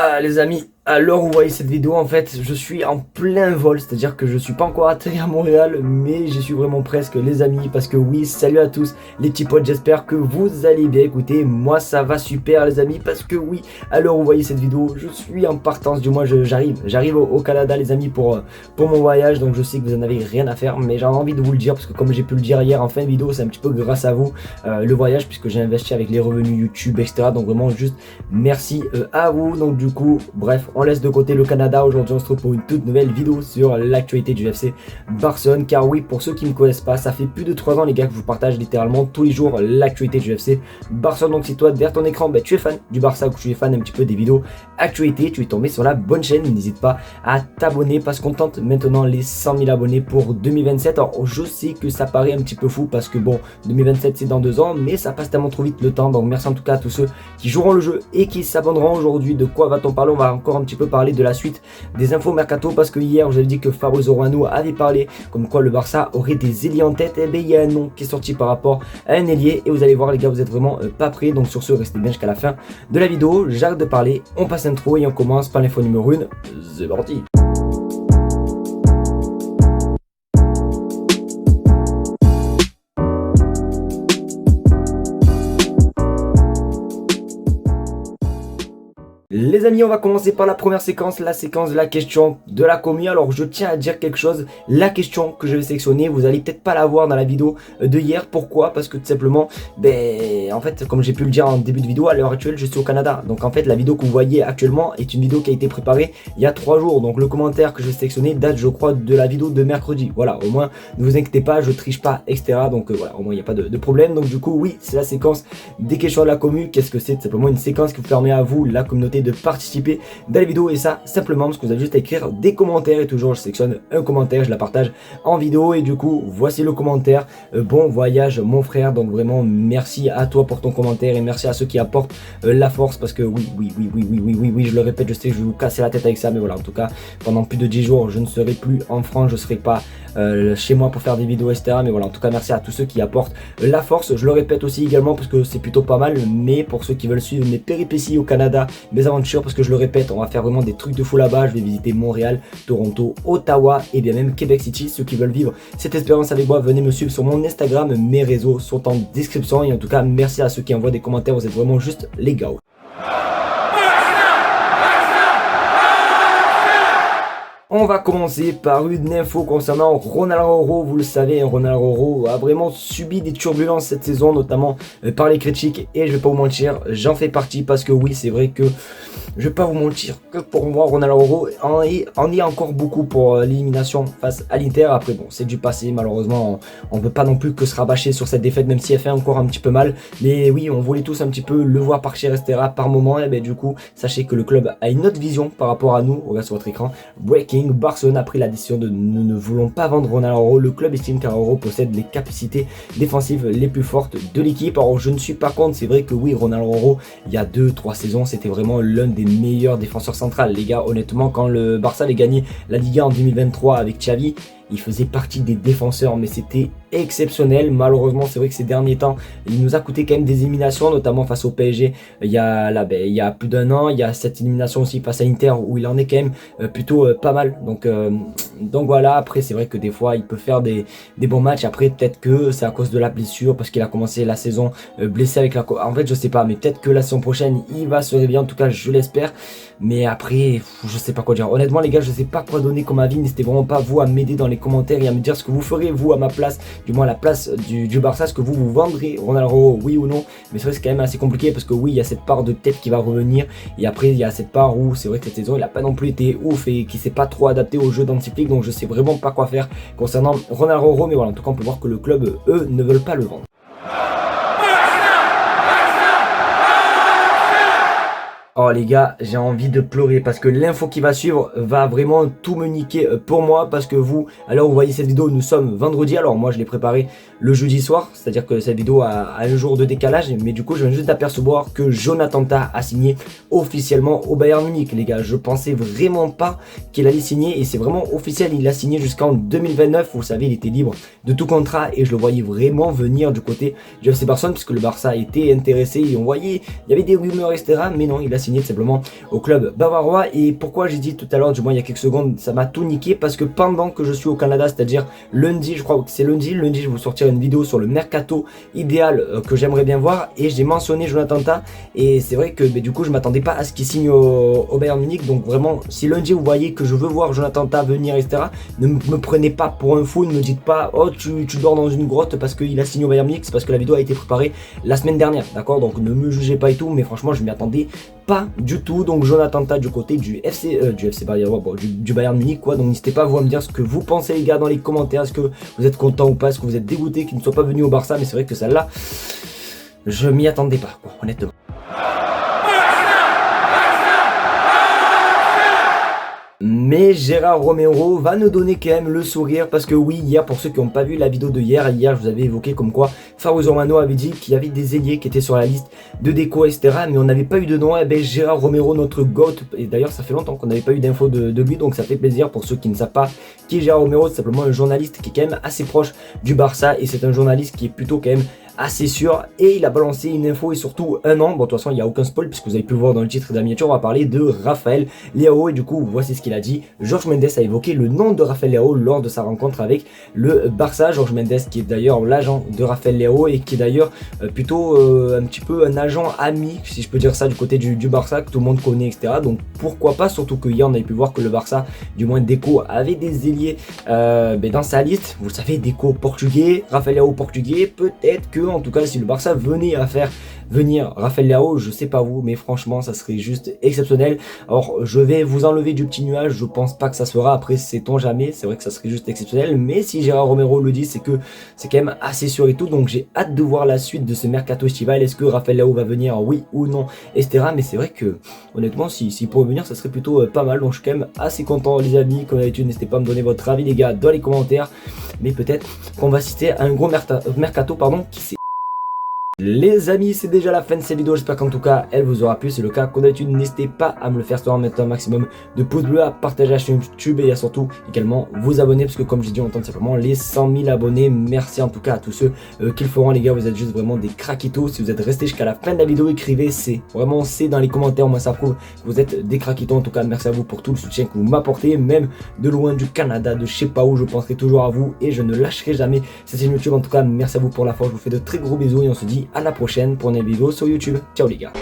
Ah les amis, à l'heure où vous voyez cette vidéo, en fait, je suis en plein vol, c'est-à-dire que je suis pas encore atterri à Montréal, mais j'y suis vraiment presque les amis, parce que oui, salut à tous les petits potes, j'espère que vous allez bien. Écoutez, moi ça va super les amis, parce que oui, à l'heure où vous voyez cette vidéo, je suis en partance, du moins j'arrive au Canada les amis pour mon voyage, donc je sais que vous en avez rien à faire, mais j'ai envie de vous le dire, parce que comme j'ai pu le dire hier en fin de vidéo, c'est un petit peu grâce à vous, le voyage, puisque j'ai investi avec les revenus YouTube, etc. Donc vraiment juste merci à vous. Donc du coup, bref, on laisse de côté le Canada. Aujourd'hui on se retrouve pour une toute nouvelle vidéo sur l'actualité du FC Barcelone. Car oui, pour ceux qui ne me connaissent pas, ça fait plus de 3 ans les gars que je vous partage littéralement tous les jours l'actualité du FC Barcelone. Donc si toi derrière ton écran tu es fan du Barça ou que tu es fan un petit peu des vidéos actualité, tu es tombé sur la bonne chaîne. N'hésite pas à t'abonner parce qu'on tente maintenant les 100 000 abonnés pour 2027. Alors je sais que ça paraît un petit peu fou parce que bon, 2027 c'est dans 2 ans, mais ça passe tellement trop vite le temps. Donc merci en tout cas à tous ceux qui joueront le jeu et qui s'abonneront. Aujourd'hui, de quoi va-t-on parler? On va encore un petit peu parler de la suite des infos mercato, parce que hier je vous avais dit que Fabrizio Romano avait parlé comme quoi le Barça aurait des ailiers en tête. Et bien il y a un nom qui est sorti par rapport à un ailier et vous allez voir les gars, vous êtes vraiment pas prêts. Donc sur ce, restez bien jusqu'à la fin de la vidéo. J'arrête de parler, on passe l'intro et on commence par l'info numéro 1. C'est parti. Les amis, on va commencer par la première séquence, la séquence de la question de la commu. Alors je tiens à dire quelque chose, la question que je vais sélectionner, vous allez peut-être pas la voir dans la vidéo de hier. Pourquoi? Parce que tout simplement, en fait, comme j'ai pu le dire en début de vidéo, à l'heure actuelle je suis au Canada. Donc en fait la vidéo que vous voyez actuellement est une vidéo qui a été préparée il y a 3 jours. Donc le commentaire que je vais sélectionner date, je crois, de la vidéo de mercredi. Voilà, au moins ne vous inquiétez pas, je triche pas, etc. Donc voilà, au moins il n'y a pas de problème. Donc du coup oui, c'est la séquence des questions de la commu. Qu'est-ce que c'est? Tout simplement une séquence qui vous permet à vous, la communauté, de participer dans la vidéo, et ça simplement parce que vous avez juste à écrire des commentaires et toujours je sélectionne un commentaire, je la partage en vidéo. Et du coup voici le commentaire. Bon voyage mon frère. Donc vraiment merci à toi pour ton commentaire et merci à ceux qui apportent la force, parce que oui je le répète, je sais que je vais vous casser la tête avec ça, mais voilà, en tout cas pendant plus de 10 jours je ne serai plus en France, je serai pas chez moi pour faire des vidéos, etc. Mais voilà, en tout cas merci à tous ceux qui apportent la force. Je le répète aussi également parce que c'est plutôt pas mal, mais pour ceux qui veulent suivre mes péripéties au Canada, mes aventures, parce que je le répète, on va faire vraiment des trucs de fou là-bas. Je vais visiter Montréal, Toronto, Ottawa et bien même Québec City. Ceux qui veulent vivre cette expérience avec moi, venez me suivre sur mon Instagram, mes réseaux sont en description. Et en tout cas merci à ceux qui envoient des commentaires, vous êtes vraiment juste les gars. On va commencer par une info concernant Ronald Araujo. Vous le savez, Ronald Araujo a vraiment subi des turbulences cette saison, notamment par les critiques. Et je vais pas vous mentir, j'en fais partie, parce que oui, c'est vrai que je vais pas vous mentir que pour moi, Ronald Araujo en est encore beaucoup pour l'élimination face à l'Inter. Après bon, c'est du passé, malheureusement, on ne peut pas non plus que se rabâcher sur cette défaite, même si elle fait encore un petit peu mal. Mais oui, on voulait tous un petit peu le voir partir, etc. par moment. Et bien du coup, sachez que le club a une autre vision par rapport à nous. Regarde sur votre écran, breaking. Barcelone a pris la décision de nous ne voulons pas vendre Ronald Araujo. Le club estime qu'Araujo possède les capacités défensives les plus fortes de l'équipe. Alors je ne suis pas contre, c'est vrai que oui, Ronald Araujo il y a 2-3 saisons c'était vraiment l'un des meilleurs défenseurs centrales. Les gars, honnêtement, quand le Barça avait gagné la Liga en 2023 avec Xavi, il faisait partie des défenseurs, mais c'était exceptionnel. Malheureusement, c'est vrai que ces derniers temps, il nous a coûté quand même des éliminations, notamment face au PSG. Il y a plus d'un an, il y a cette élimination aussi face à Inter où il en est quand même plutôt pas mal. Donc voilà, après c'est vrai que des fois il peut faire des bons matchs. Après peut-être que c'est à cause de la blessure, parce qu'il a commencé la saison blessé avec la... En fait je sais pas, mais peut-être que la saison prochaine il va se réveiller, en tout cas je l'espère. Mais après je sais pas quoi dire. Honnêtement les gars, je sais pas quoi donner comme avis. N'hésitez vraiment pas vous à m'aider dans les commentaires et à me dire ce que vous ferez vous à ma place, du moins à la place du Barça. Est-ce que vous vendrez Ronald Araujo, oui ou non? Mais c'est vrai que c'est quand même assez compliqué, parce que oui, il y a cette part de tête qui va revenir, et après il y a cette part où c'est vrai que cette saison il a pas non plus été ouf et qui s'est pas trop adapté au jeu d'Hansi. Donc je sais vraiment pas quoi faire concernant Ronald Araujo. Mais voilà, en tout cas on peut voir que le club, eux, ne veulent pas le vendre. Oh les gars, j'ai envie de pleurer parce que l'info qui va suivre va vraiment tout me niquer pour moi, parce que vous, alors vous voyez cette vidéo, nous sommes vendredi. Alors moi je l'ai préparé le jeudi soir, c'est-à-dire que cette vidéo a un jour de décalage, mais du coup je viens juste d'apercevoir que Jonathan Tah a signé officiellement au Bayern Munich. Les gars, je pensais vraiment pas qu'il allait signer, et c'est vraiment officiel, il a signé jusqu'en 2029. Vous savez, il était libre de tout contrat et je le voyais vraiment venir du côté du FC Barcelone, puisque le Barça était intéressé et on voyait, il y avait des rumeurs, etc. Mais non, il a signé signer tout simplement au club bavarois. Et pourquoi j'ai dit tout à l'heure, du moins il y a quelques secondes, ça m'a tout niqué, parce que pendant que je suis au Canada, c'est-à-dire lundi, je crois que c'est lundi, je vais vous sortir une vidéo sur le mercato idéal que j'aimerais bien voir, et j'ai mentionné Jonathan Tah, et c'est vrai que du coup je m'attendais pas à ce qu'il signe au Bayern Munich. Donc vraiment, si lundi vous voyez que je veux voir Jonathan Tah venir, etc., ne me prenez pas pour un fou, ne me dites pas oh tu dors dans une grotte parce qu'il a signé au Bayern Munich, c'est parce que la vidéo a été préparée la semaine dernière, d'accord? Donc ne me jugez pas et tout, mais franchement je m'y attendais pas du tout. Donc Jonathan Tah du côté du FC Bayern, bon, du Bayern Munich quoi. Donc n'hésitez pas vous à me dire ce que vous pensez les gars dans les commentaires. Est-ce que vous êtes content ou pas? Est-ce que vous êtes dégoûté qu'il ne soit pas venu au Barça? Mais c'est vrai que celle-là, je m'y attendais pas quoi, honnêtement. Mais Gérard Romero va nous donner quand même le sourire, parce que oui, hier, pour ceux qui n'ont pas vu la vidéo de hier, je vous avais évoqué comme quoi Fabrizio Romano avait dit qu'il y avait des ailiers qui étaient sur la liste de déco, etc. Mais on n'avait pas eu de nom. Et bien Gérard Romero, notre GOAT, et d'ailleurs ça fait longtemps qu'on n'avait pas eu d'infos de lui, donc ça fait plaisir. Pour ceux qui ne savent pas qui est Gérard Romero, c'est simplement un journaliste qui est quand même assez proche du Barça, et c'est un journaliste qui est plutôt quand même assez sûr, et il a balancé une info et surtout un nom. Bon, de toute façon il n'y a aucun spoil puisque vous avez pu le voir dans le titre de la miniature. On va parler de Rafael Leao, et du coup voici ce qu'il a dit. George Mendes a évoqué le nom de Rafael Leao lors de sa rencontre avec le Barça. George Mendes qui est d'ailleurs l'agent de Rafael Leao, et qui est d'ailleurs plutôt un petit peu un agent ami, si je peux dire ça, du côté du Barça, que tout le monde connaît, etc. Donc pourquoi pas, surtout que hier on avait pu voir que le Barça, du moins Deco, avait des ailiers dans sa liste. Vous le savez, Deco portugais, Rafael Leao portugais. Peut-être que, en tout cas, si le Barça venait à faire venir Rafael Leao, je sais pas vous, mais franchement ça serait juste exceptionnel. Alors je vais vous enlever du petit nuage, je pense pas que ça se fera, après sait-on jamais, c'est vrai que ça serait juste exceptionnel, mais si Gérard Romero le dit, c'est que c'est quand même assez sûr et tout. Donc j'ai hâte de voir la suite de ce mercato estival. Est-ce que Rafael Leao va venir, oui ou non, etc. Mais c'est vrai que honnêtement, s'il pourrait venir, ça serait plutôt pas mal. Donc je suis quand même assez content les amis. Comme d'habitude, n'hésitez pas à me donner votre avis les gars dans les commentaires, mais peut-être qu'on va citer un gros mercato qui s'est... Les amis, c'est déjà la fin de cette vidéo, j'espère qu'en tout cas elle vous aura plu. C'est le cas, comme d'habitude, n'hésitez pas à me le faire savoir, mettre un maximum de pouces bleus, à partager la chaîne YouTube, et à surtout également vous abonner, parce que comme j'ai dit, on tente simplement les 100 000 abonnés. Merci en tout cas à tous ceux qui le feront les gars, vous êtes juste vraiment des craquitos. Si vous êtes restés jusqu'à la fin de la vidéo, écrivez C, vraiment C dans les commentaires, moi ça prouve que vous êtes des craquitos. En tout cas merci à vous pour tout le soutien que vous m'apportez, même de loin du Canada, de je sais pas où, je penserai toujours à vous et je ne lâcherai jamais cette chaîne YouTube. En tout cas merci à vous pour la force, je vous fais de très gros bisous et on se dit à la prochaine pour une vidéo sur YouTube. Ciao les gars.